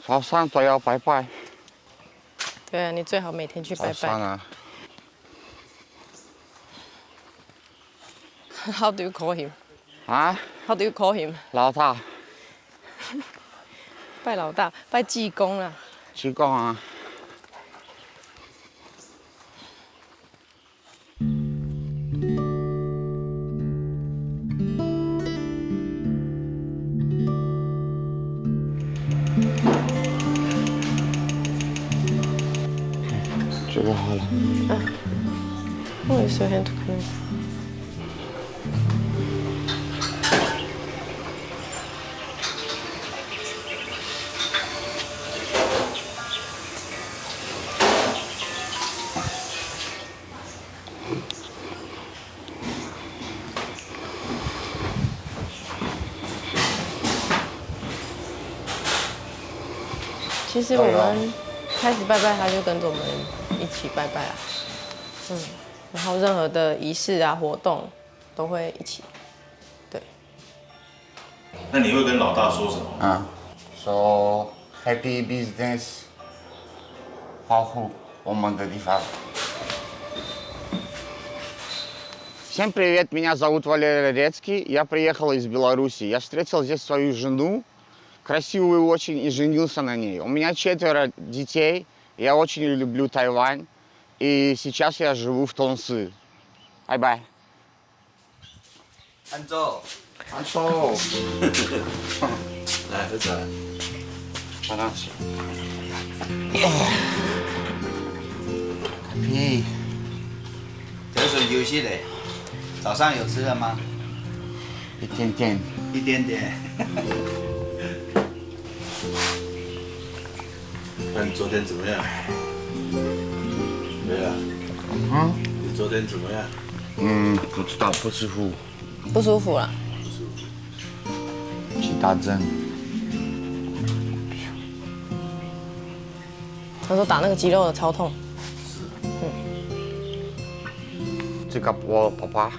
早上都要拜拜。对啊，你最好每天去拜拜。早上啊。How do you call him? 啊？ How do you call him? 老大。拜老大，拜济公啊。济公啊。这个好了。我也是很可能。其实我们开始拜拜，他就跟着我们一起拜拜啊。然后任何的仪式啊、活动都会一起。对。那你会跟老大说什么？说 Happy Business， 保护我们的地方。Всем привет, меня зовут Валерий Рецкий, я приехал из Беларуси. Я встретил здесь свою жену, красивую очень, и женился на ней. У меня 4 детей, я очень люблю Тайвань, и сейчас я живу в Тонсы. Бай-бай. 安周，安周，来喝茶。好难吃。屁。这是休息嘞。早上有吃了吗？一点点。一点点。那你昨天怎么样？没了。你昨天怎么样？不知道，不舒服。不舒服了。去打针。他说打那个肌肉的超痛。这个我爸爸，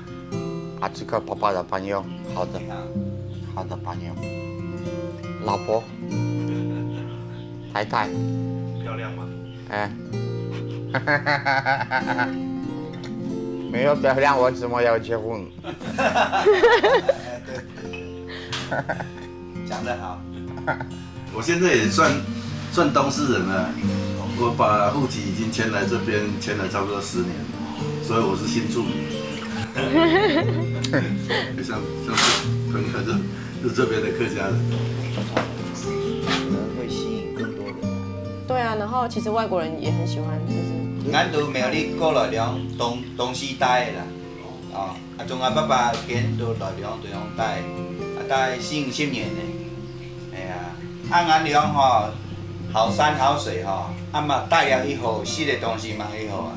这个爸爸的朋友，好的朋友，老婆，太太，漂亮吗？没有漂亮，为什么要结婚？讲得好。我现在也算东市人了，我把户籍已经迁来这边，迁了差不多10年，所以我是新住民。像朋友是这边的客家人。可能会吸引更多人。对啊，然后其实外国人也很喜欢，就是。俺都苗栗过来两东西待的啦。从俺爸爸跟都来两对方待，待40年呢。哎呀，俺两好山好水嘛带了以后，食的东西嘛以后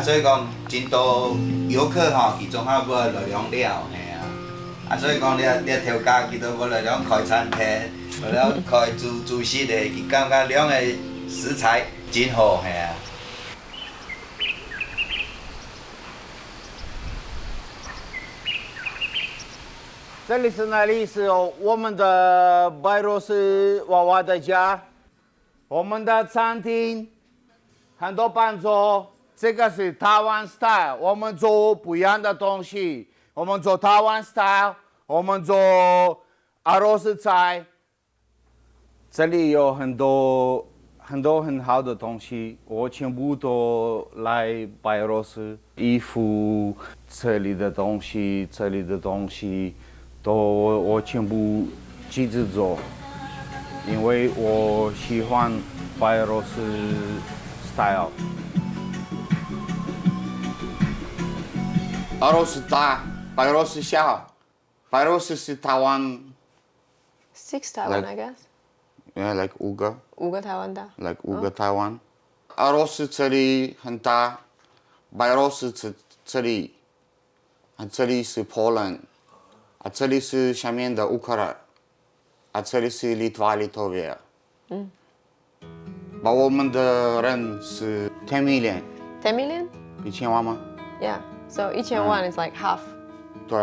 所以讲真多游客其中要来两了，所以讲你条街佢都要来两开餐厅，来两开煮食的，佢感觉两个食材真好，这里是哪里？是我们的白罗斯娃娃的家，我们的餐厅，很多伴奏。这个是台湾 style， 我们做不一样的东西。我们做台湾 style， 我们做俄罗斯菜。这里有很多很好的东西，我全部都来白罗斯。衣服，这里的东西，都我全部自己做，因为我喜欢白罗斯 style。俄罗斯大，白罗斯小，白罗斯是台湾。6 Taiwan, I guess. Yeah, like 5个。5个台湾大。Like 5个台湾。俄罗斯这里很大，白罗斯这里，这里是 Poland， 这里是下面的乌克兰，这里是立陶宛。我们的人是10 million。10 million? 1000万吗？ Yeah. So 1000万 is like half. 对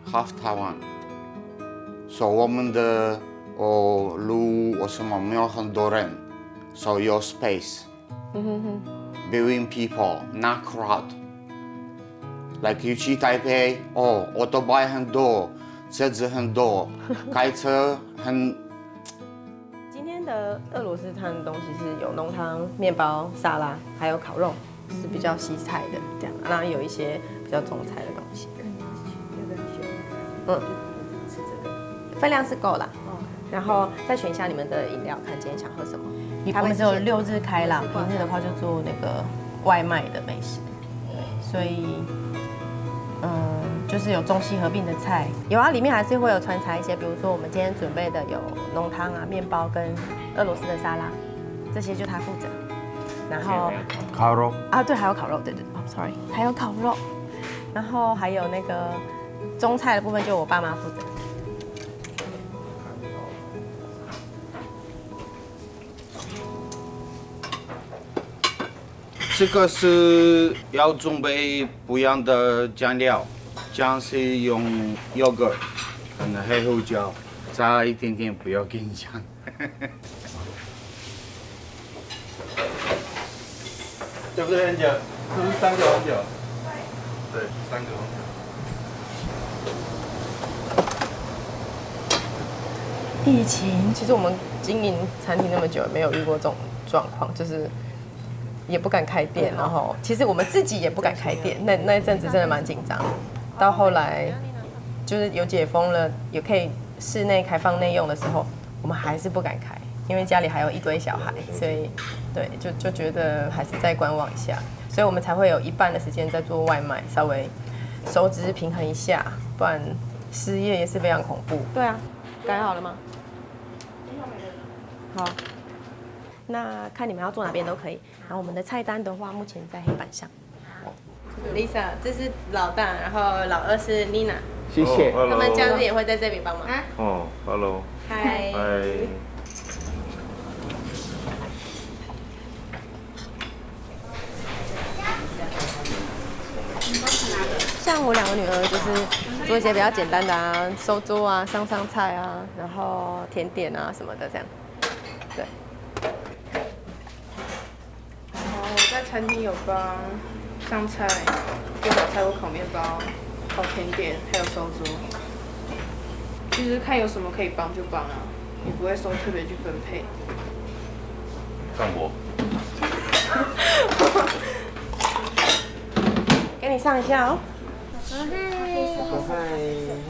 ，half Taiwan。So 我们的路为什么没有很多人？So your space between people, not crowd. Like you 去台北，auto 很多，车子很多，开车很。今天的俄罗斯餐的东西是有浓汤、面包、沙拉，还有烤肉，是比较西菜的这样，然后有一些比较中菜的东西。分量是够啦。然后再选一下你们的饮料，看今天想喝什么。我们只有6日开啦，平日的话就做那个外卖的美食，所以就是有中西合并的菜，有啊，里面还是会有穿插一些，比如说我们今天准备的有浓汤啊、面包跟俄罗斯的沙拉，这些就他负责。然后烤肉啊，对，还有烤肉，对，sorry， 还有烤肉，然后还有那个中菜的部分就我爸妈负责。这个是要准备不一样的酱料，酱是用 yogurt 跟黑胡椒，加一点点，不要跟酱。对不对，红酒？是不是3个红酒？对，3个红酒。疫情，其实我们经营餐厅那么久，没有遇过这种状况，就是也不敢开店，然后其实我们自己也不敢开店，那一阵子真的蛮紧张。到后来就是有解封了，也可以室内开放内用的时候，我们还是不敢开，因为家里还有一堆小孩，所以对就觉得还是再观望一下，所以我们才会有一半的时间在做外卖，稍微收支平衡一下，不然失业也是非常恐怖。对啊，改好了吗？好，那看你们要坐哪边都可以。然后我们的菜单的话，目前在黑板上。Lisa， 这是老大，然后老二是 Nina， 谢谢。他们假日也会在这边帮忙。哦 ，Hello。嗨。嗨。像我2个女儿就是做一些比较简单的啊，收桌啊、上菜啊，然后甜点啊什么的这样。对。我在餐厅有帮上菜、做小菜或烤面包、烤甜点，还有收桌。就是看有什么可以帮就帮啊，也不会说特别去分配。看我。给你上一下哦。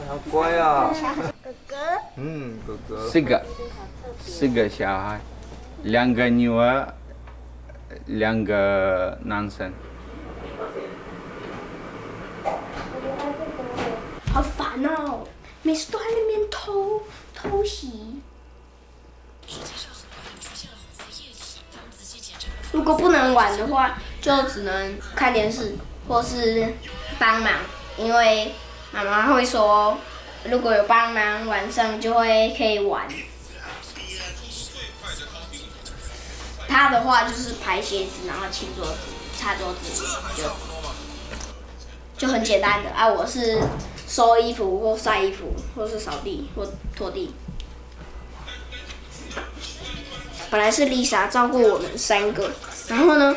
好乖啊！哥哥，哥哥。四个小孩，2个女儿，2个男生。好烦哦！每次都在那边偷袭。如果不能玩的话，就只能看电视或是帮忙，因为妈妈会说，如果有帮忙，晚上就会可以玩。他的话就是排鞋子，然后清桌子、擦桌子，就很简单的啊。我是收衣服或晒衣服，或是扫地或拖地。本来是 Lisa 照顾我们3个，然后呢，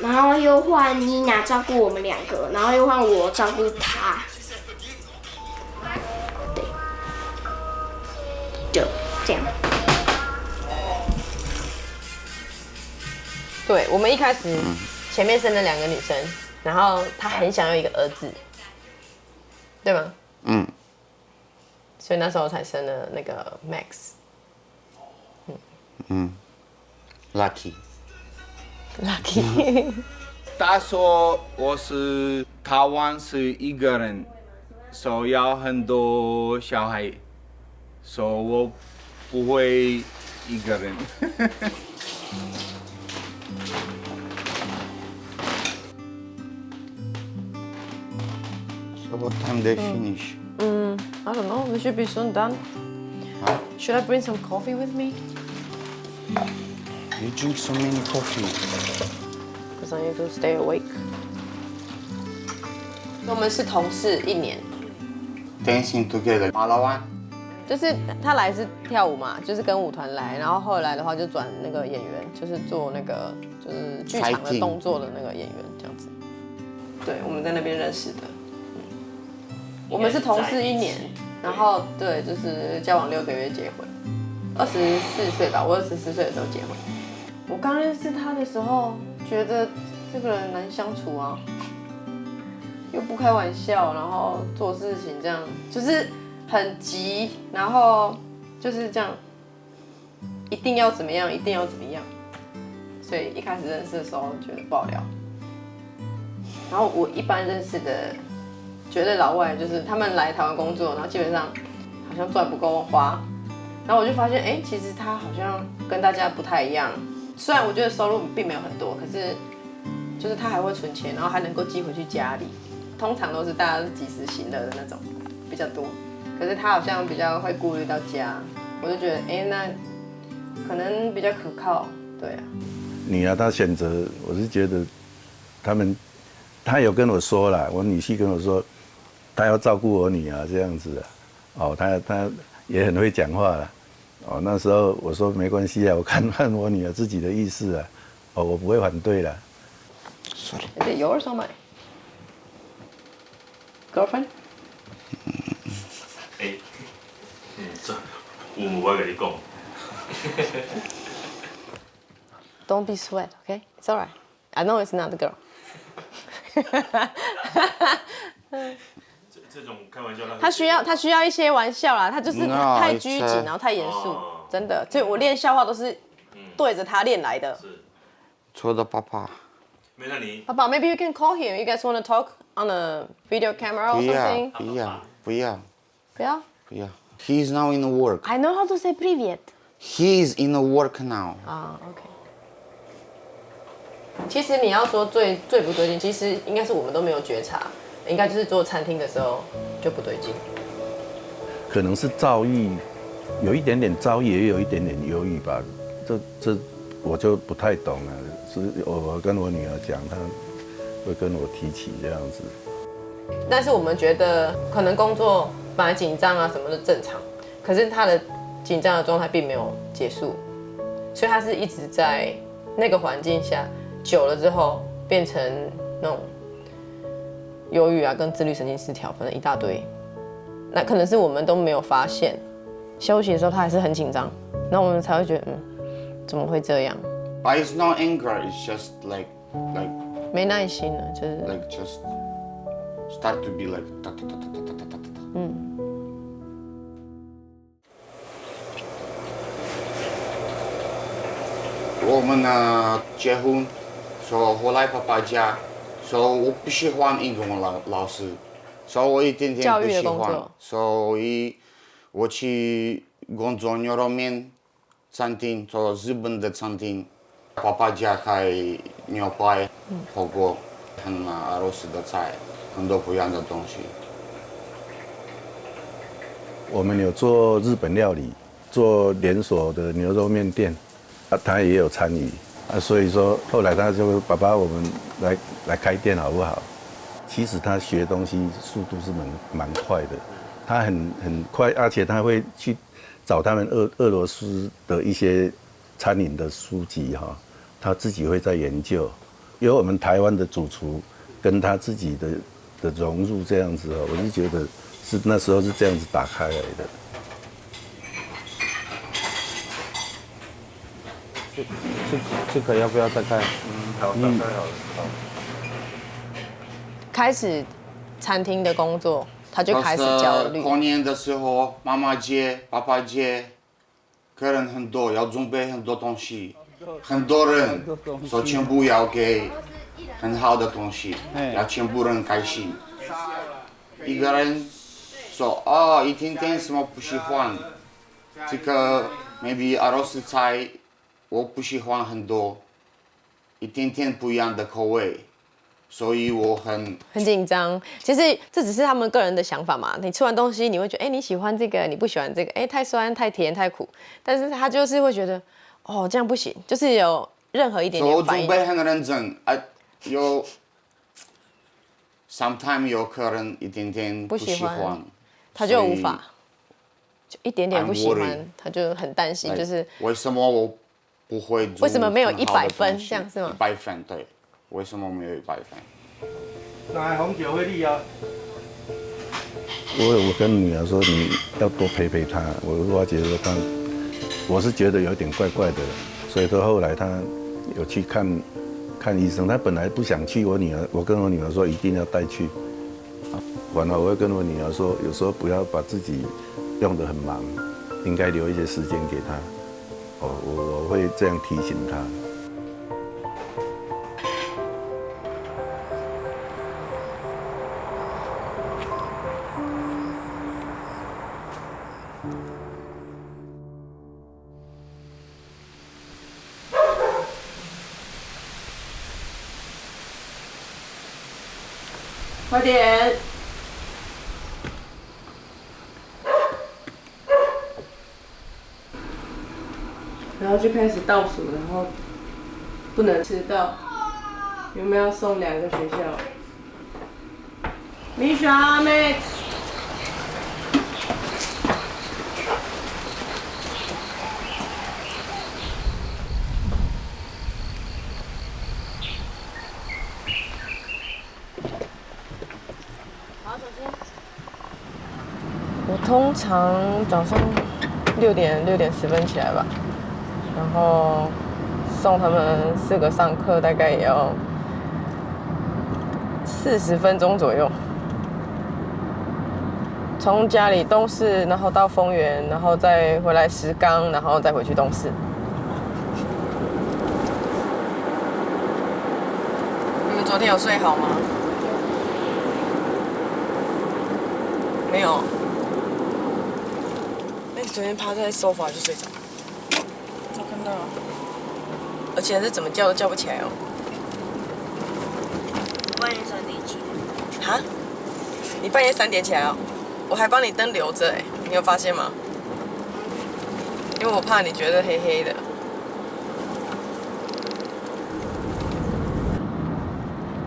然后又换妮娜照顾我们2个，然后又换我照顾她。对，就这样。对，我们一开始前面生了2个女生，然后她很想要一个儿子，对吗？所以那时候才生了那个 Max。Lucky。他说我是台湾是1个人，所以要很多小孩，所以我不会1个人。So what time they finish? I don't know. We should be soon done. Huh? Should I bring some coffee with me? You drink so many coffee. Because I need to stay awake. 我们是同事1年。 Dancing together. 马老湾。就是他来是跳舞嘛，就是跟舞团来，然后后来的话就转那个演员，就是做那个就是剧场的动作的那个演员这样子。对，我们在那边认识的。我们是同事1年，然后对，就是交往6个月结婚，24岁吧，我24岁的时候结婚。我刚认识他的时候，觉得这个人难相处啊，又不开玩笑，然后做事情这样就是很急，然后就是这样，一定要怎么样，一定要怎么样。所以一开始认识的时候觉得不好聊。然后我一般认识的，觉得老外就是他们来台湾工作，然后基本上好像赚不够花，然后我就发现，哎，其实他好像跟大家不太一样。虽然我觉得收入并没有很多，可是就是他还会存钱，然后还能够寄回去家里。通常都是大家是及时行乐的那种比较多，可是他好像比较会顾虑到家，我就觉得，哎，那可能比较可靠，对啊。你啊，他选择，我是觉得他有跟我说啦，我女婿跟我说，他要照顾我女儿这样子啊，哦，他也很会讲话啦，哦，那时候我说没关系啊，我看我女儿自己的意思啊，哦，我不会反对啦。Sorry. Is it yours or mine? Girlfriend? 这我跟你讲。Don't be sweat, okay? It's alright. I know it's not the girl. 这种开玩笑，他需要一些玩笑啦，他就是太拘谨，然后太严肃，真的。所以我练笑话都是对着他练来的。错的爸爸。没那你。爸爸 ，maybe you can call him. You guys want to talk on a video camera or something? 不要。不要。He's now in work. I know how to say привет. He's in work now. 啊 ，OK。其实你要说最不对劲，其实应该是我们都没有觉察，应该就是做餐厅的时候就不对劲。可能是躁郁，有一点点躁郁，也有一点点忧郁吧。这我就不太懂了。是我跟我女儿讲，她会跟我提起这样子。但是我们觉得可能工作本来紧张啊什么的正常，可是他的紧张的状态并没有结束，所以他是一直在那个环境下。久了之后变成那种忧郁啊，跟自律神经失调，反正一大堆。那可能是我们都没有发现，休息的时候他还是很紧张，然后我们才会觉得，怎么会这样 ？But it's not anger. It's just like 没耐心了，就是 like just start to be like 我们结婚。说回来爸爸家，说我不喜欢英文老师，说我一点点不喜欢，所以我去工作牛肉面餐厅，做日本的餐厅，爸爸家开牛排、火锅，很俄罗斯的菜，很多不一样的东西。我们有做日本料理，做连锁的牛肉面店，他也有参与。所以说后来他就爸爸，我们来开店好不好？其实他学东西速度是蛮快的，他很快，而且他会去找他们俄罗斯的一些餐饮的书籍哈，他自己会在研究，有我们台湾的主厨跟他自己的融入这样子哦，我就觉得是那时候是这样子打开来的。这个要不要再开？好，大概好了。开始餐厅的工作，他就开始焦虑。过年的时候，妈妈节、爸爸节，客人很多，要准备很多东西，很多人，所以全部要给很好的东西，要全部人开心。一个人说哦，一天天什么不喜欢，这个 maybe 俄罗斯菜。我不喜欢很多，一点点不一样的口味，所以我很紧张。其实这只是他们个人的想法嘛。你吃完东西，你会觉得，你喜欢这个，你不喜欢这个，太酸、太甜、太苦。但是他就是会觉得，哦，这样不行，就是有任何一点点反应。我准备很认真，有 sometimes 有客人一点点不喜欢，他就无法。就一点点不喜 I'm 欢 worried.，他就很担心，就是为什么我不会做？为什么没有100分这样是吗？100分，对，为什么没有100分？拿红酒会力啊！我跟女儿说，你要多陪陪她。我觉得她，我是觉得有点怪怪的，所以说后来她有去看医生。她本来不想去，我跟我女儿说一定要带去。完了，我会跟我女儿说，有时候不要把自己用得很忙，应该留一些时间给她。我会这样提醒她。快点！然后就开始倒数，然后不能迟到。有没有要送2个学校？Misha Max。我通常早上6点10分起来吧，然后送他们4个上课，大概也要40分钟左右。从家里东市，然后到丰原，然后再回来石冈，然后再回去东市。你们昨天有睡好吗？没有。昨天趴在sofa就睡着，我看到，而且是怎么叫都叫不起来哦。半夜3点起来。哈？你半夜3点起来哦？我还帮你灯留着哎，你有发现吗？因为我怕你觉得黑黑的。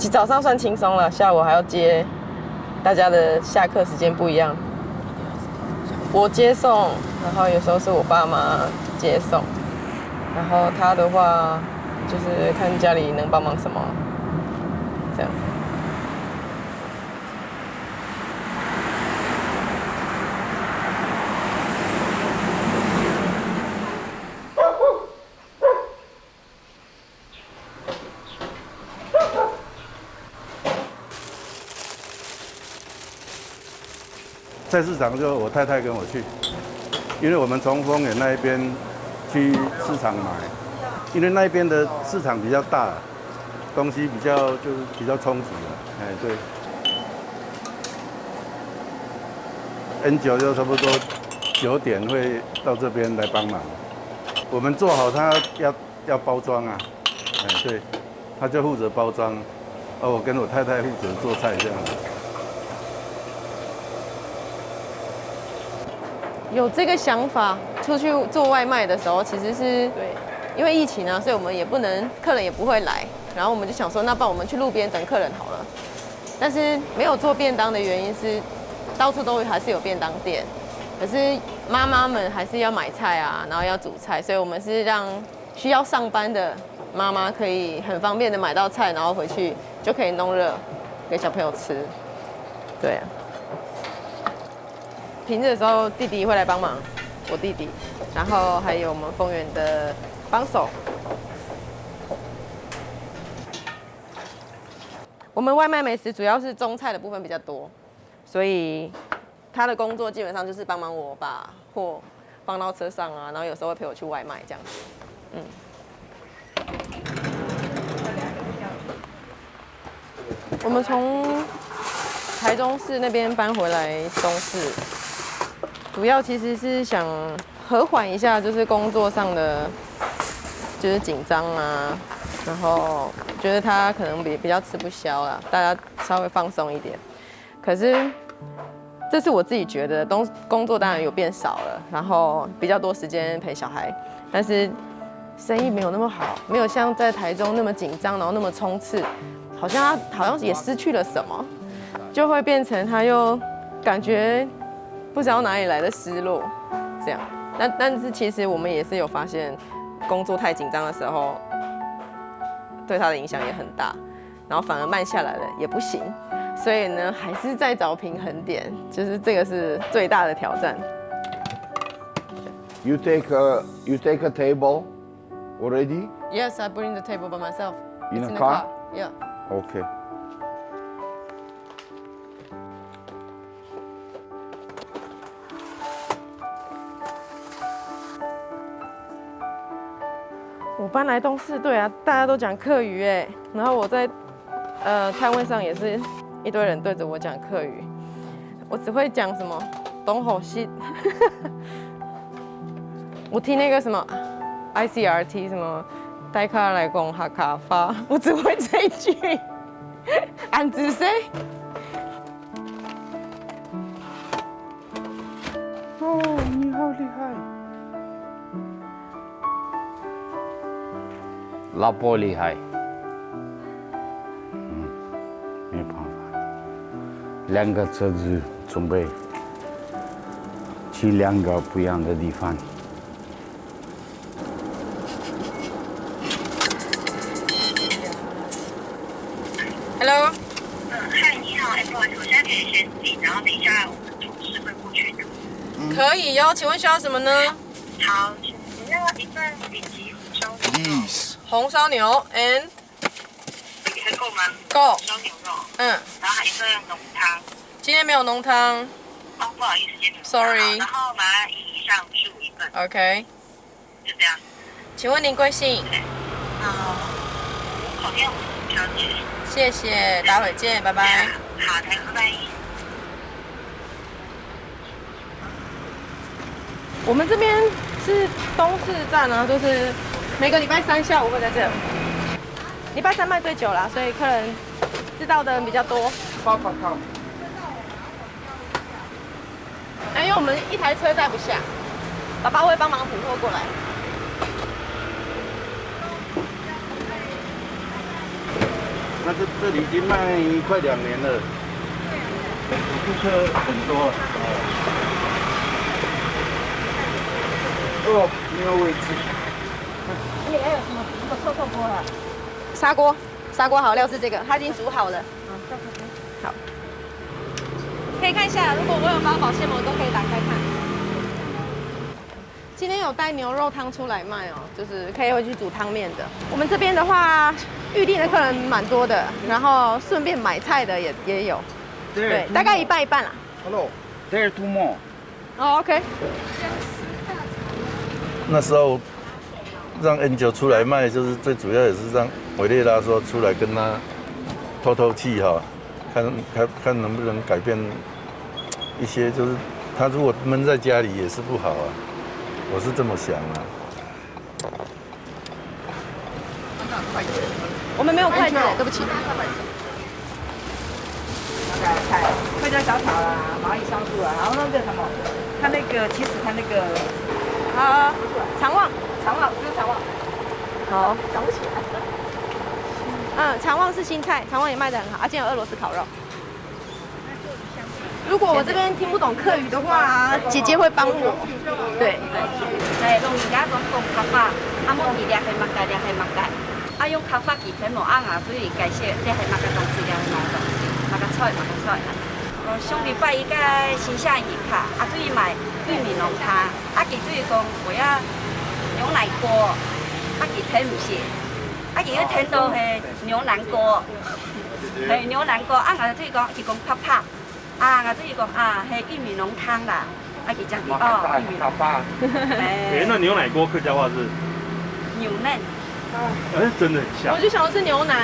早上算轻松了，下午还要接大家的下课时间不一样。我接送，然后有时候是我爸妈接送，然后他的话就是看家里能帮忙什么，这样。菜市场就我太太跟我去，因为我们从丰原那一边去市场买，因为那边的市场比较大，东西比较充足了。哎，对。N9就差不多9点会到这边来帮忙，我们做好它要包装啊，哎对，他就负责包装，我跟我太太负责做菜这样子。有这个想法，出去做外卖的时候，其实是对，因为疫情啊，所以我们也不能，客人也不会来，然后我们就想说，那不然我们去路边等客人好了。但是没有做便当的原因是，到处都还是有便当店，可是妈妈们还是要买菜啊，然后要煮菜，所以我们是让需要上班的妈妈可以很方便的买到菜，然后回去就可以弄热给小朋友吃。对啊。平日的时候，弟弟会来帮忙，我弟弟，然后还有我们丰原的帮手。我们外卖美食主要是中菜的部分比较多，所以他的工作基本上就是帮忙我把货放到车上啊，然后有时候会陪我去外卖这样子。我们从台中市那边搬回来东市。主要其实是想和缓一下，就是工作上的就是紧张啊，然后觉得他可能比较吃不消啦，大家稍微放松一点。可是这是我自己觉得，工作当然有变少了，然后比较多时间陪小孩，但是生意没有那么好，没有像在台中那么紧张，然后那么冲刺，好像也失去了什么，就会变成他又感觉不知道哪里来的失落，这样。但是其实我们也是有发现，工作太紧张的时候，对他的影响也很大，然后反而慢下来了也不行，所以呢，还是在找平衡点，就是这个是最大的挑战。You take a table already Yes, I bring the table by myself. in It's a the car. Yeah. Okay. 我搬来东市，对啊，大家都讲客语哎，然后我在摊位上也是一堆人对着我讲客语，我只会讲什么东吼西，我听那个什么 ICRT 什么带卡来讲哈卡发，我只会这一句，安子谁？哦，你好厉害！老婆厉害。没办法，两个车子准备去两个不一样的地方。Hello， 嗨，你好，不好意思，我现在可以先订，然后等一下我们同事会过去的。可以哟，请问需要什么呢？好，请要一份顶级红烧牛肉，红烧牛 and 还够吗？够红烧牛肉，嗯，然后还一份浓汤。今天没有浓汤哦，不好意思，今天没有。 ，Sorry。然后麻辣一上15一份， OK，就这样。请问您贵姓？口店小姐。谢谢，待会见，拜拜。好的，拜拜。我们这边是东市站啊，就是每个礼拜三下午会在这。礼拜三卖最久啦，所以客人知道的人比较多。靠。因为我们一台车载不下，爸爸会帮忙补货过来。那这里已经卖快2年了，顾客很多。哦，没有位置。你还有什么？这个臭锅啊？砂锅好料是这个，它已经煮好了。好，可以看一下，如果我有包保鲜膜，都可以打开看。今天有带牛肉汤出来卖哦，就是可以回去煮汤面的。我们这边的话，预定的客人蛮多的，然后顺便买菜的也有，对，大概一半一半啦。 Hello, there two more. 哦 ，OK。那时候让 N9出来卖，就是最主要也是让委内拉说出来跟他透透气哈，看能不能改变一些，就是他如果闷在家里也是不好啊，我是这么想啊。我们没有筷子，对不起。会叫小炒啦，蚂蚁上树啦，然后那个什么，它那个其实它那个肠旺，就是肠旺。好，想不起来。肠旺是新菜，肠旺也卖得很好，今天有俄罗斯烤肉。如果我这边听不懂客语的话，姐姐会帮我。对。係用而家種講卡法，冇二兩係乜嘅，兩係乜嘅。用卡法其實冇所以介紹啲係乜嘅東西，兩係乜東西，乜嘅菜。上禮拜應該新下熱卡，對於買玉米濃湯，佢對於講我要牛奶鍋，佢睇唔是，佢要聽到係牛腩鍋，係牛腩鍋，我對於講佢講卡法，我對於講係玉米濃湯啦。他给讲哦，好吧。那牛奶锅客家话是牛嫩。真的很像。我就想的是牛腩，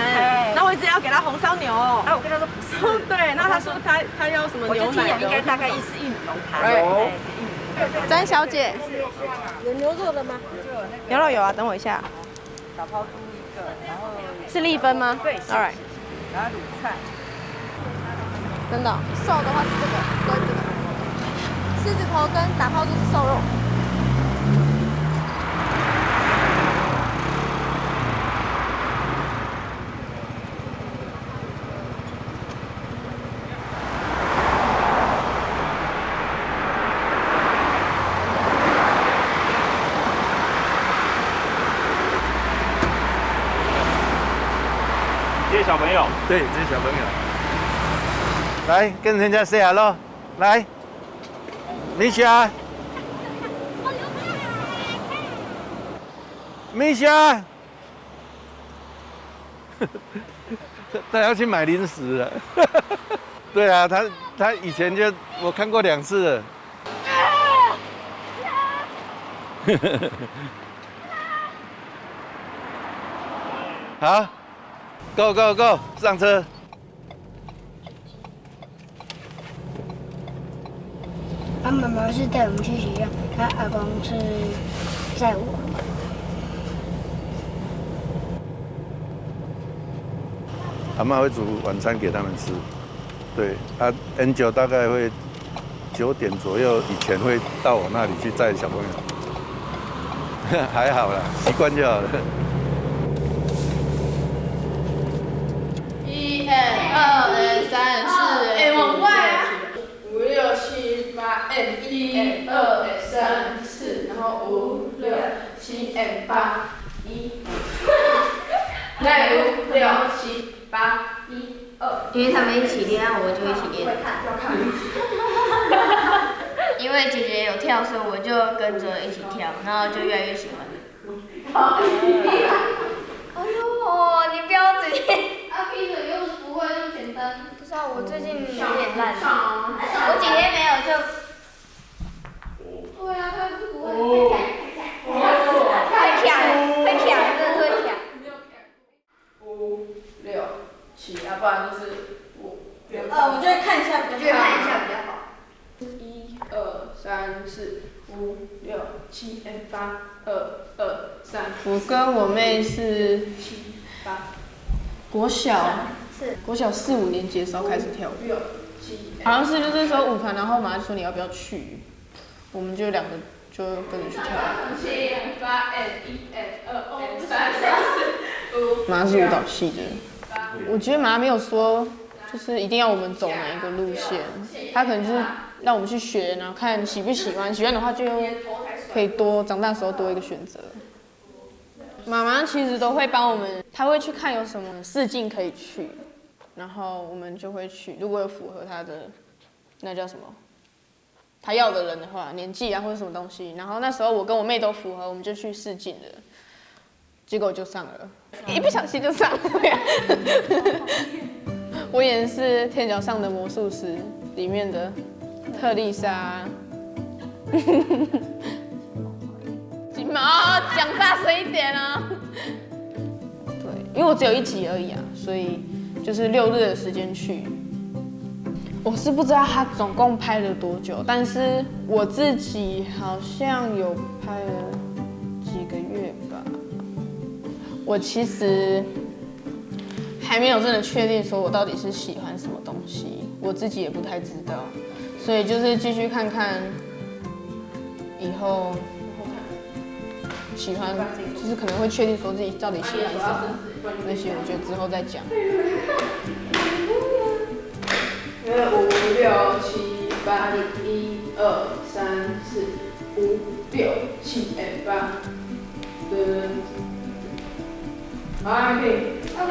那我一直要给他红烧牛。我跟他说不是。对，那他说他要什么牛奶？应该大概意思玉米浓汤。詹小姐，有牛肉的吗？牛肉有啊，等我一下。小泡猪一个，然后是立分吗？对 ，All right。然后卤菜。真的，瘦的话是这个跟这个。狮子头跟打泡猪是瘦肉。小朋友。对，这是小朋友。来跟人家 say hello， 来，米霞，米霞，他要去买零食了。对啊，他以前就我看过2次了。好 ，Go Go Go， 上车。他妈妈是带我们去学校，他阿公是载我。阿嬷会煮晚餐给他们吃。对，Angel 大概会9点左右以前会到我那里去载小朋友。还好啦，习惯就好了。1 2 3 4，往外啊！5 6 7 8 1 2 3 4，然后5 6 7 8 1，再5 6 7 8 1 2。因为他们一起练，我就一起练。因为姐姐有跳，所以我就跟着一起跳，然后就越来越喜欢。哎呦，你不要直接。批准又不会那么简单。不是啊，我最近有点烂。我几天没有就。对啊，他是不会。会抢，真的是会抢。5 6 7，不然就是5 6。我觉得看一下比较好。1 2 3 4 5 6 7 8 2 2 3。我跟我妹是7 8。国小4、5年级的时候开始跳舞，好像是就是说舞团，然后妈就说你要不要去，我们就2个就跟着去跳。7 8 1 2 3 4 5。妈是舞蹈系的，我觉得妈没有说就是一定要我们走哪一个路线，她可能就是让我们去学，然后看喜不喜欢，喜欢的话就可以长大的时候多一个选择。妈妈其实都会帮我们，她会去看有什么试镜可以去，然后我们就会去。如果有符合她的，那叫什么？她要的人的话，年纪啊或者什么东西，然后那时候我跟我妹都符合，我们就去试镜了，结果就上了，一不小心就上了。我演的是《天桥上的魔术师》里面的特丽莎。讲大声一点啊！对，因为我只有1集而已啊，所以就是6日的时间去。我是不知道他总共拍了多久，但是我自己好像有拍了几个月吧。我其实还没有真的确定说我到底是喜欢什么东西，我自己也不太知道，所以就是继续看看以后。喜欢就是可能会确定说自己到底喜欢什么，那些我觉得之后再讲。5 6 7 8 1 2 3 4 5 6 7 8。好，可以。OK。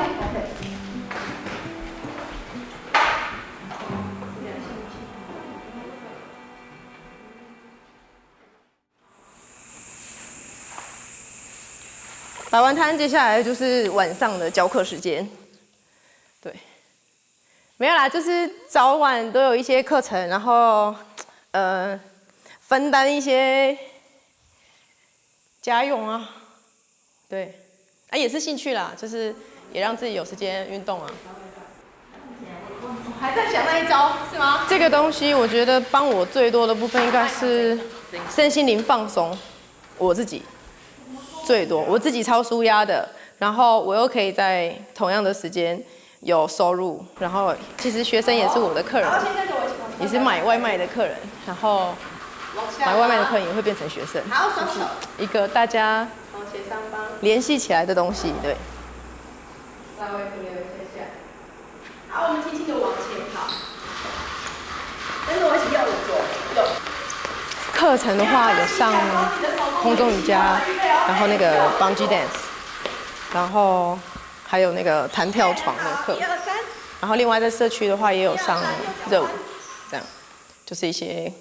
摆完摊，接下来就是晚上的教课时间。对，没有啦，就是早晚都有一些课程，然后分担一些家用啊。对，也是兴趣啦，就是也让自己有时间运动啊。还在想那一招是吗？这个东西我觉得帮我最多的部分应该是身心灵放松，我自己。最多，我自己超舒压的，然后我又可以在同样的时间有收入，然后其实学生也是我的客人，也是买外卖的客人，然后买外卖的客人也会变成学生，就是一个大家联系起来的东西，对。稍微停留一下，好，我们轻轻的往前跑，跟着我一起右左右。课程的话有上空中瑜伽，然后那个 bungee dance， 然后还有那个弹跳床的课。然后另外在社区的话也有上热舞，这样就是一些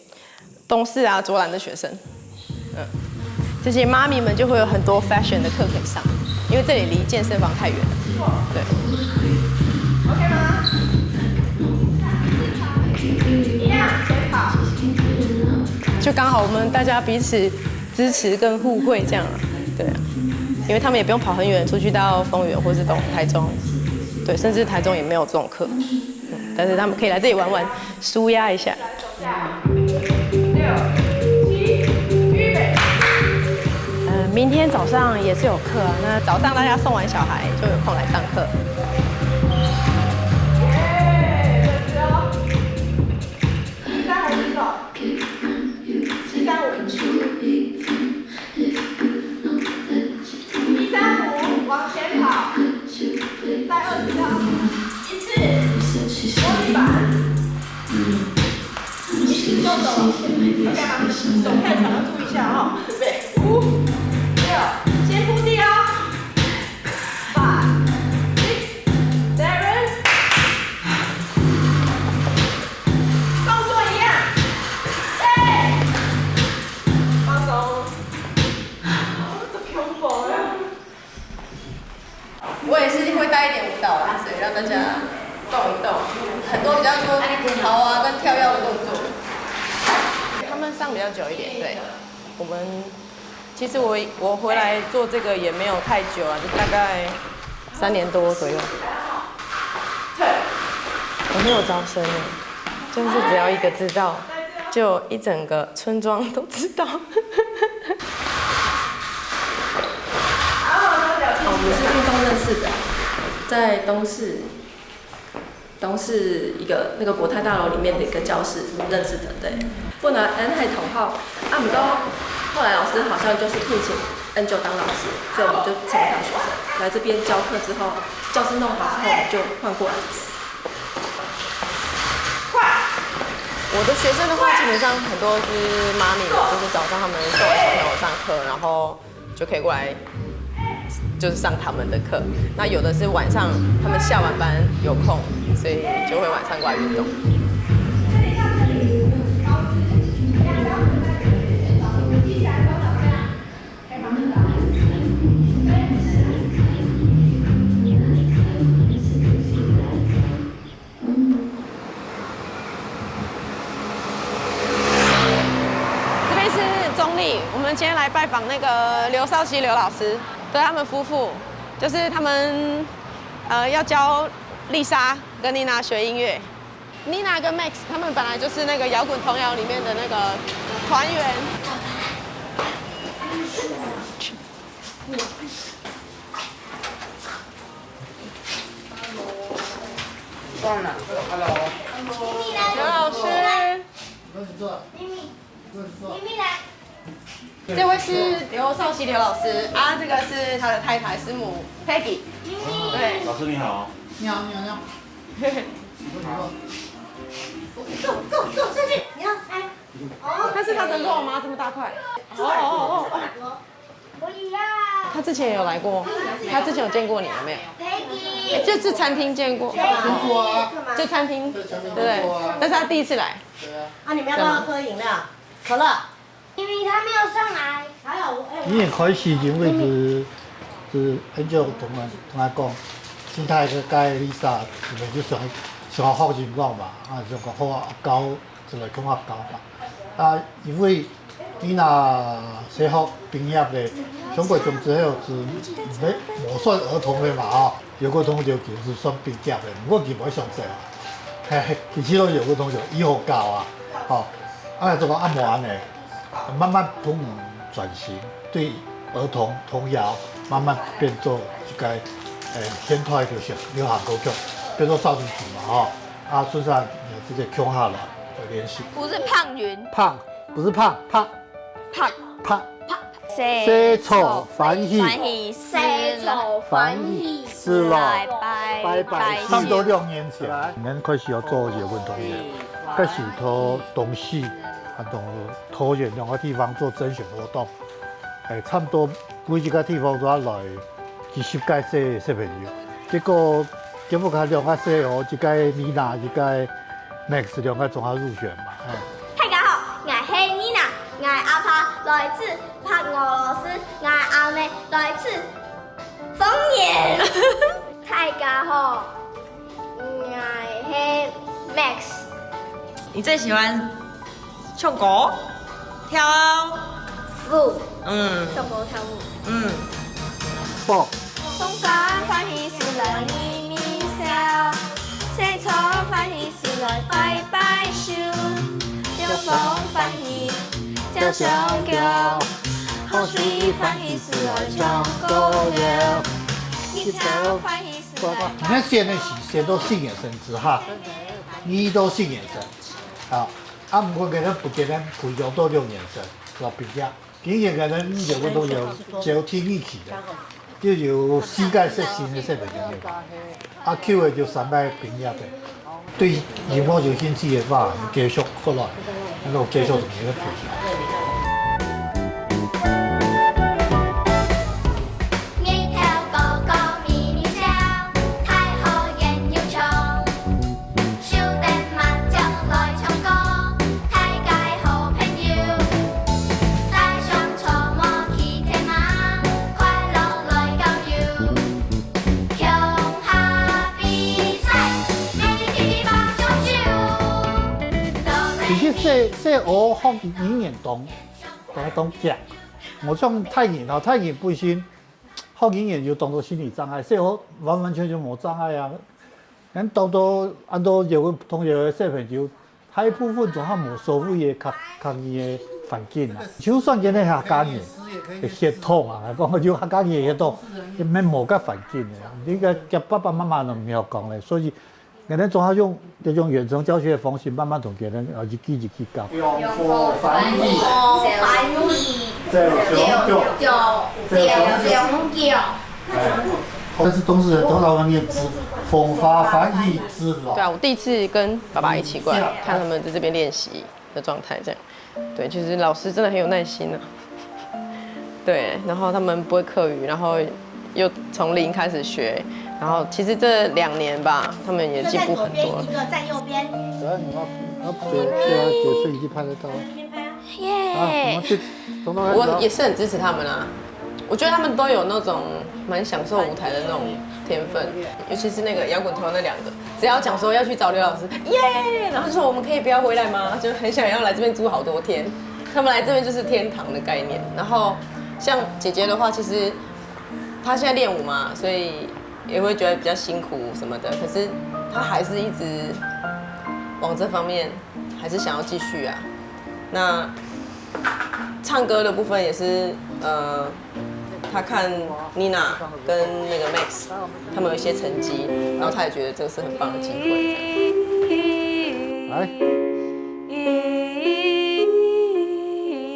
东势啊、卓兰的学生，这些妈咪们就会有很多 fashion 的课可以上，因为这里离健身房太远了。对。OK 吗？一样，先跑。就刚好我们大家彼此支持跟互惠这样啊，对啊，因为他们也不用跑很远，出去到丰原或是到台中。对，甚至台中也没有这种课，但是他们可以来这里玩玩，舒压一下。明天早上也是有课啊，那早上大家送完小孩就有空来上课。135往前跑。再20跳，一次，摸地板，一次就走，OK 吗？手太长要注意一下哈，准备，5、6，先铺地哦，5、6、7，动作一样，对，放松，这恐怖呀！我也是会带一点舞蹈啦，所以让大家动一动，很多比较说跑啊跟跳跃的动作。他们上比较久一点，对。我们其实我回来做这个也没有太久啊，就大概3年多左右。我没有招生耶，就是只要一个知道，就一整个村庄都知道。我们是运动认识的，在东市一个那个国泰大楼里面的一个教室认识的，对。不然恩系同學，唔過後來老師好像就是聘請恩就當老師，所以我們就成為他學生。來這邊教課之後，教室弄好之後，我們就換過來。我的學生的話，基本上很多是媽咪，就是早上他們送完小朋友上課，然後就可以過來。就是上他们的课，那有的是晚上他们下完班有空，所以就会晚上过来运动。这边是中立，我们今天来拜访那个刘少奇刘老师。对他们夫妇，就是他们要教丽莎跟妮娜学音乐。妮娜跟 Max 他们本来就是那个摇滚童谣里面的那个团员。忘了。刘老师。咪咪来。这位是刘少奇刘老师啊，这个是他的太太师母 Peggy。对，老师你好。你好，你好，你好。走上去，你要拍。哦，那是他的肉吗？这么大块？哦。我要。他之前也有来过，他之前有见过你有没有 ？Peggy。就是餐厅见过。见过啊。就餐厅，对不对？但是他第一次来。对啊。啊，你们要不要喝饮料？可乐。因为他没有上来，还有伊一开始认为是很少同我讲，心态个改Lisa，因为就想学音乐嘛，啊想学好教就来讲教嘛。啊，因为你若小学毕业咧，上过中之后是无算儿童的嘛吼，有个同学就是算毕业的，不过佢唔会上济啊。嘿，其实拢有个同学以后教啊，吼，啊就讲按摩安尼。慢慢从转型，对儿童童谣慢慢变做这个现代就是流行歌曲，变做少年曲嘛哈。啊，孙上直接腔下来的联系。不是胖云。胖，不是胖，胖。西丑繁喜，西丑繁喜，是啦，拜，差不多2年前，我们开始要做一些运动员，开始到东西。桃园2个地方做甄选活动，差不多每一个地方都要来几10届小朋友，结果他两个小哦，一个妮娜，一个 Max 两个总要入选嘛。大家好，我係妮娜，我阿爸來自白俄羅斯，我阿妹來自豐原。大家好，我係 Max。你最喜欢唱歌、跳舞？唱歌跳舞。报。风花欢喜事來咪咪笑，四草歡喜事來拜拜手，六風歡喜叫小叫，河水歡喜事來唱歌謠，一條歡喜事來。你看现在是都性眼神子哈，你都性眼神，好，唔过给人不给人培养多用眼神，是吧？比较，竟然给人有个都有天意起的。就有世界色性的色平嘅，阿 Q 嘅就3擺平日嘅，對熒光有興趣嘅話，繼續過來，喺度繼續同你嘅培訓。細學學語言當夾，我像太嚴本身學語言就當做心理障礙，細學完完全全冇障礙啊。咁按照有同學嘅小朋友，大部分仲係冇所謂嘅抗議嘅環境啊。就算今日客家語嘅血統啊，講就客家語嘅血統，咩冇個環境嘅，你個叫爸爸媽媽都唔曉講咧，所以。可能總要用這種遠程教學的方式，慢慢同別人日記教。用課翻譯，但是同時都老人念字，風花翻譯字老。对啊，我第一次跟爸爸一起過來，看他們在這邊練習的狀態，這樣。對，其實老師真的很有耐心啊。對，然後他們不會客語，然後又從零開始學。然後其實這2年吧，他們也進步很多。一個站右邊。對啊，解釋已經拍得到。耶！我也是很支持他們啊，我覺得他們都有那種蠻享受舞台的那種天分，尤其是那個搖滾頭那2個，只要講說要去找劉老師，耶！然後就說我們可以不要回來嗎？就很想要來這邊住好多天。他們來這邊就是天堂的概念。然後像姐姐的話，其實她現在練舞嘛，所以。也會覺得比較辛苦什麼的，可是他還是一直往這方面，還是想要繼續啊。那唱歌的部分也是，他看 Nina 跟那個 Max 他們有一些成績，然後他也覺得這個是很棒的機會。來，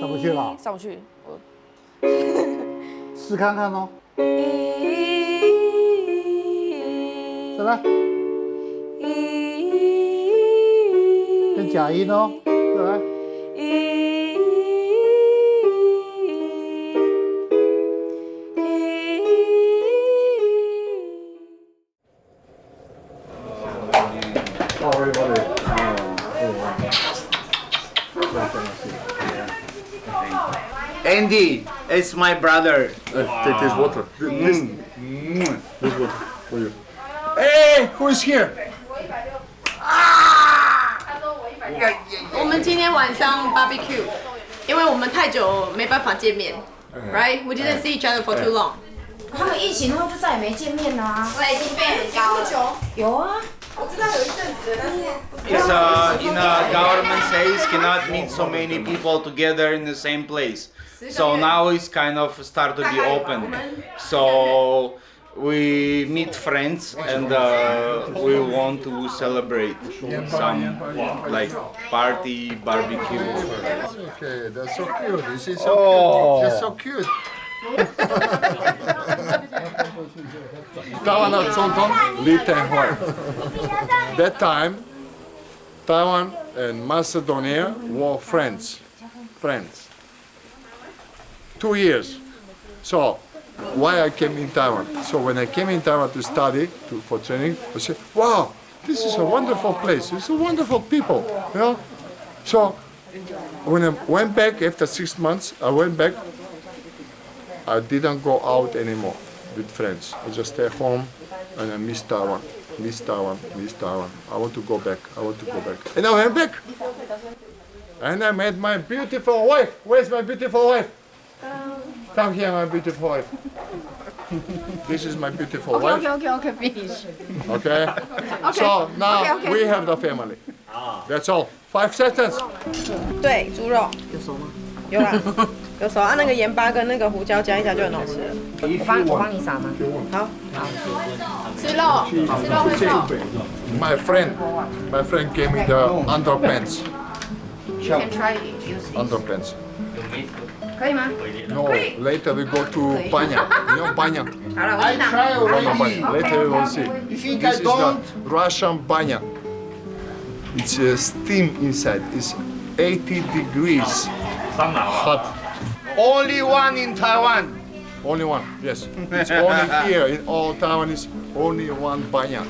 上不去了？上不去，試看看哦。再來，跟假音哦，再來。Andy, it's my brother. Take this water. This water for you. Hey, who is here? 我們今天晚上 barbecue， 因為我們太久沒辦法見面 ，right? We didn't see each other for too long。他們疫情後就再也沒見面啦。我已經變很高了。有啊，我知道有一陣子，但是。It's in a government says cannot meet so many people together in the same place. So now it's kind of start to be open. So we meet friends and we want to celebrate some like party, barbecue. Okay, that's so cute. You see, so cute. That's so cute. 台灣的總統李登輝。That time, Taiwan and Macedonia were friends. 2 years. So why I came in Taiwan. So when I came in Taiwan to study, for training, I said, wow, this is a wonderful place. It's a wonderful people, you know. So when I went back after 6 months, I went back. I didn't go out anymore with friends. I just stay home and I miss Taiwan. Miss Taiwan, miss Taiwan. I want to go back, I want to go back. And I went back. And I met my beautiful wife. Where's my beautiful wife? Come here, my beautiful wife. This is my beautiful wife. Okay, finish. Okay? So now we have the family. That's all. 5 seconds. 对，猪肉有熟吗？有啦，有熟啊。那个盐巴跟那个胡椒加一加就很好吃了。我帮你撒吗？好，好。吃肉会瘦。My friend gave me the underpants. You can try it. Underpants. 可以吗 No, later we go to Banya. You know Banya? 好了，我知道。 Later we will see. You think This I is the don't? Russian Banya. It's steam inside. It's 80 degrees hot. Only one in Taiwan. Only one, yes. It's only here in all Taiwan is only one Banya.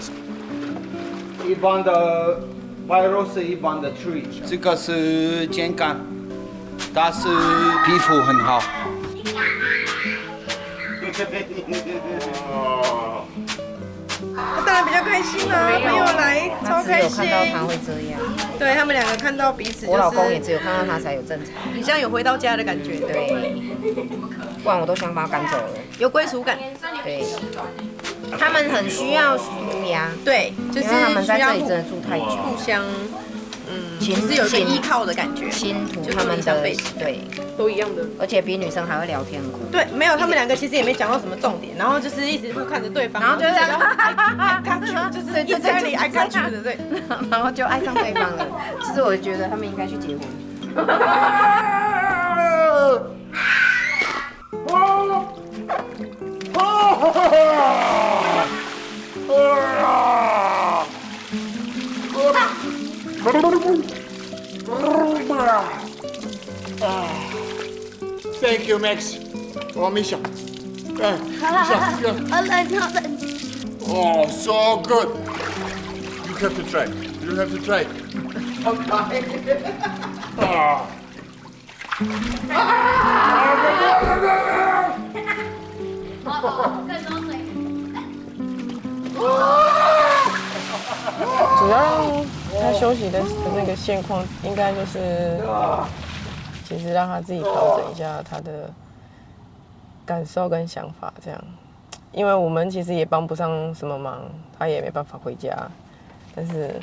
一般的白肉是一般的 tree， 这个是健康，它是皮肤很好。他当然比较开心啦，朋友来超开心。看到他会这样，对他们两个看到彼此，我老公也只有看到他才有正常，你像有回到家的感觉，对，不然我都想把他赶走了。有归属感，对，他们很需要舒压，对，就是因为他们在这里真的住太久，互相，是有一个依靠的感觉，倾吐他们的对，都一样的，而且比女生还会聊天苦。对，没有，他们两个其实也没讲到什么重点，然后就是一直互看着对方，然后就是 I got you， 就是一直在那里 I got you 的对，然后就爱上对方了。其实我觉得他们应该去结婚。Thank you, Max. Oh, Misha. Oh, so good. You have to try. You have to try. Ah. 主要让他休息的那个现况，应该就是，其实让他自己调整一下他的感受跟想法，这样。因为我们其实也帮不上什么忙，他也没办法回家，但是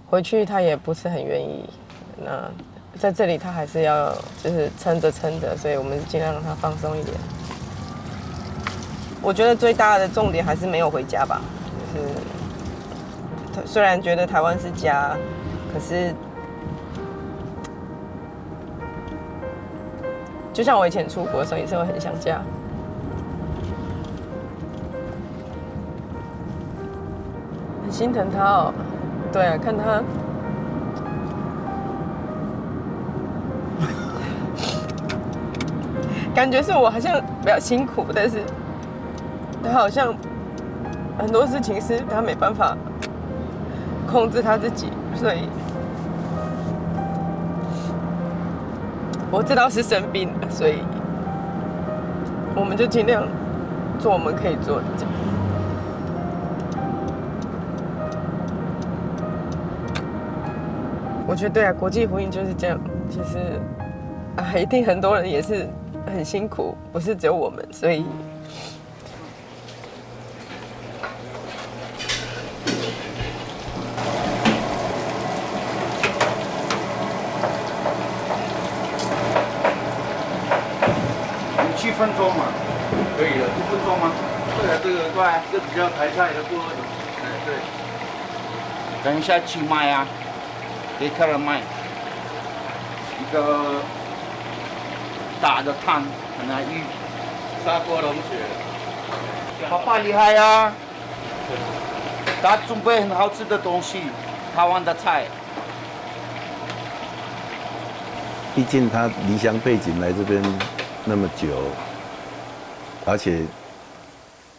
回去他也不是很愿意。那在这里他还是要就是撑着，所以我们尽量让他放松一点。我觉得最大的重点还是没有回家吧，就是虽然觉得台湾是家，可是就像我以前出国的时候，也是会很想家。很心疼他哦，对啊，看他。感觉是我好像比较辛苦，但是他好像很多事情是他没办法控制他自己，所以我知道是生病了，所以我们就尽量做我们可以做的。我觉得对啊，国际婚姻就是这样，其实一定很多人也是很辛苦，不是只有我们，所以。7分钟嘛，可以了，7分钟吗？对啊，这个快，这比较台菜的多一点。哎，对。等一下去卖啊，给客人卖。一个大的汤，很难遇。砂锅龙血。爸爸厉害啊！他准备很好吃的东西，台湾的菜。毕竟他离乡背景来这边那么久，而且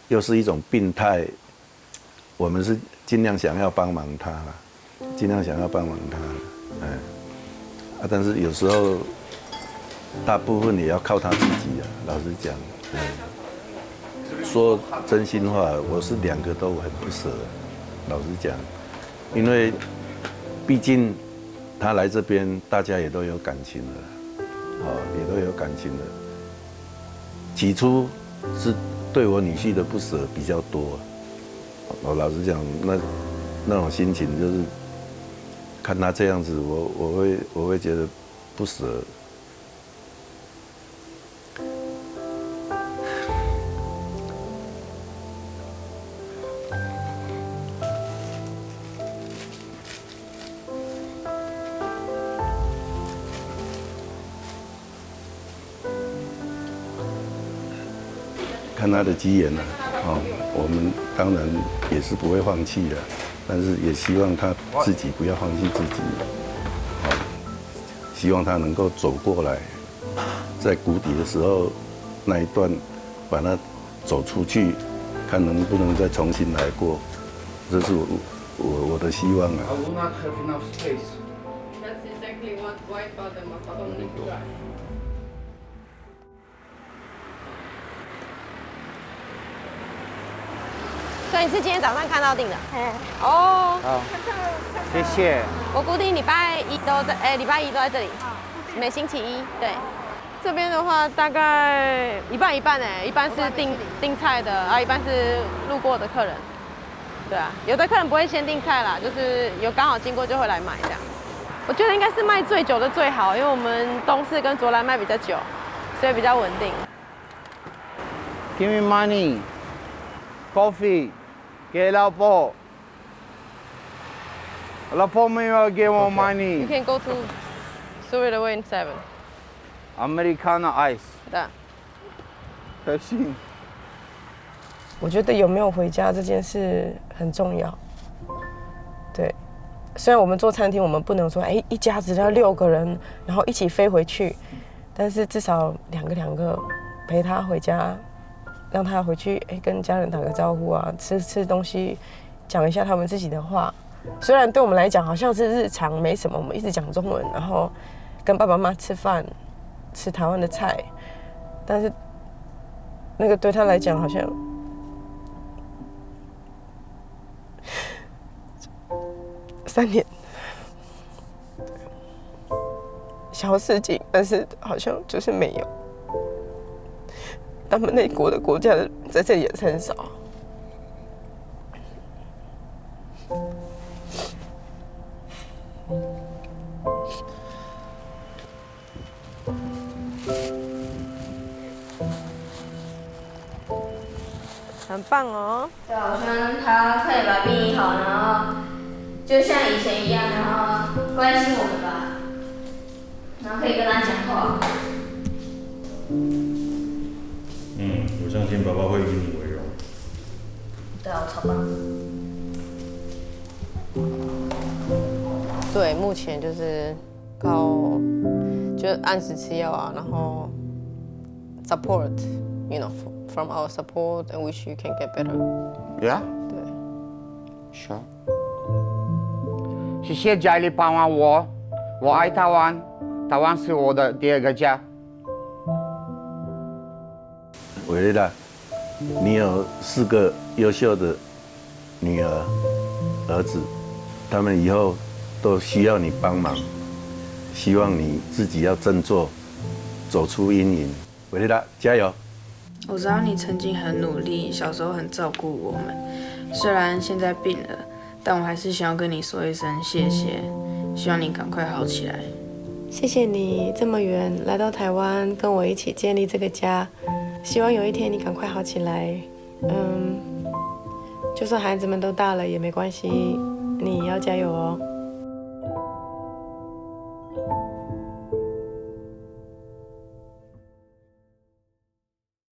又是一种病态，我们是尽量想要帮忙他，尽量想要帮忙他，但是有时候大部分也要靠他自己啊。老实讲，说真心话，我是2个都很不舍。老实讲，因为毕竟他来这边，大家也都有感情了，也都有感情了。起初是对我女婿的不舍比较多，我老实讲，那种心情就是看他这样子，我会觉得不舍。看他的机缘我们当然也是不会放弃的，但是也希望他自己不要放弃自己，希望他能够走过来，在谷底的时候那一段，把他走出去，看能不能再重新来过，这是我的希望啊。所以你是今天早上看到订的？哦。好，谢谢。我固定礼拜一都在这里，每星期一。对。这边的话大概一半一半一半是订菜的，一半是路过的客人。对啊，有的客人不会先订菜啦，就是有刚好经过就会来买这样。我觉得应该是卖最久的最好，因为我们东市跟卓兰卖比较久，所以比较稳定。Give me money, coffee. 给老婆，老婆没有给我 money。You can go to Surrey the Way in 7. Americano ice。对。可惜。我觉得有没有回家这件事很重要。对，虽然我们做餐厅，我们不能说一家子要6个人，然后一起飞回去，但是至少两个陪他回家。让他回去，跟家人打个招呼啊，吃东西，讲一下他们自己的话。虽然对我们来讲好像是日常没什么，我们一直讲中文，然后跟爸爸妈妈吃饭，吃台湾的菜，但是那个对他来讲好像3年小事情，但是好像就是没有。他们那国的国家的在这里也是很少。很棒哦！就好像他可以把病医好，然后就像以前一样，然后关心我们吧，然后可以跟他讲话。我相信爸爸会以你为荣。对啊，我超棒。对，目前就是就按时吃药啊，然后 support，you know from our support and wish you can get better. Yeah. 对。Sure. 谢谢家里帮忙我，我爱台湾，台湾是我的第2个家。伟丽啦，你有4个优秀的女儿、儿子，他们以后都需要你帮忙，希望你自己要振作，走出阴影。伟丽啦，加油！我知道你曾经很努力，小时候很照顾我们，虽然现在病了，但我还是想要跟你说一声谢谢，希望你赶快好起来。谢谢你这么远来到台湾，跟我一起建立这个家。希望有一天你赶快好起来。就算孩子们都大了也没关系，你要加油哦。